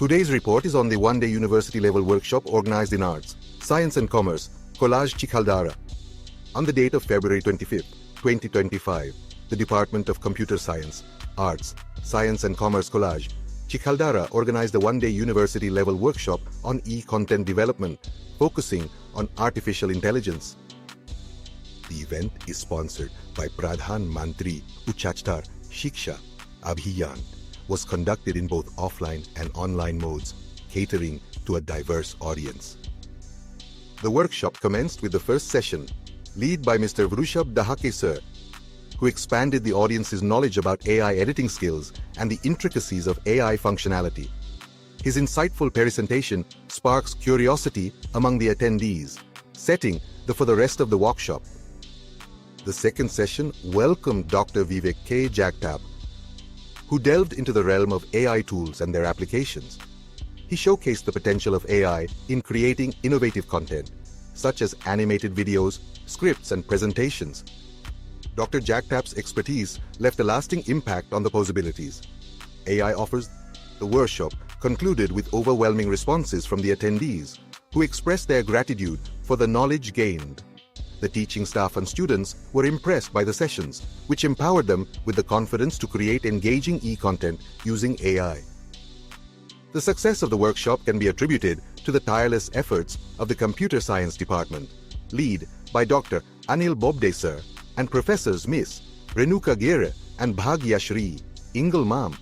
Today's report is on the one-day university-level workshop organized in Arts, Science and Commerce, College Chikhaldara. On the date of February 25, 2025, the Department of Computer Science, Arts, Science and Commerce College, Chikhaldara organized a one-day university-level workshop on e-content development, focusing on artificial intelligence. The event is sponsored by Pradhan Mantri Uchachtar Shiksha Abhiyan, was conducted in both offline and online modes, catering to a diverse audience. The workshop commenced with the first session, led by Mr. Vrushab Dahake sir, who expanded the audience's knowledge about AI editing skills and the intricacies of AI functionality. His insightful presentation sparks curiosity among the attendees, setting for the rest of the workshop. The second session welcomed Dr. Vivek K. Jagtap, who delved into the realm of AI tools and their applications. He showcased the potential of AI in creating innovative content, such as animated videos, scripts, and presentations. Dr. Jagtap's expertise left a lasting impact on the possibilities AI offers. The workshop concluded with overwhelming responses from the attendees, who expressed their gratitude for the knowledge gained. The teaching staff and students were impressed by the sessions, which empowered them with the confidence to create engaging e-content using AI. The success of the workshop can be attributed to the tireless efforts of the Computer Science Department, led by Dr. Anil Bobde sir and Professors Miss Renuka Gere and Bhagya Shri Ingle Mam.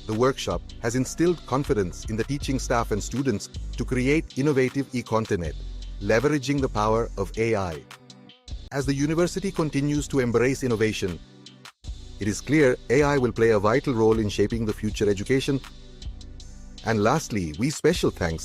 The workshop has instilled confidence in the teaching staff and students to create innovative e-content, leveraging the power of AI. As the university continues to embrace innovation, it is clear AI will play a vital role in shaping the future education. And lastly, we special thanks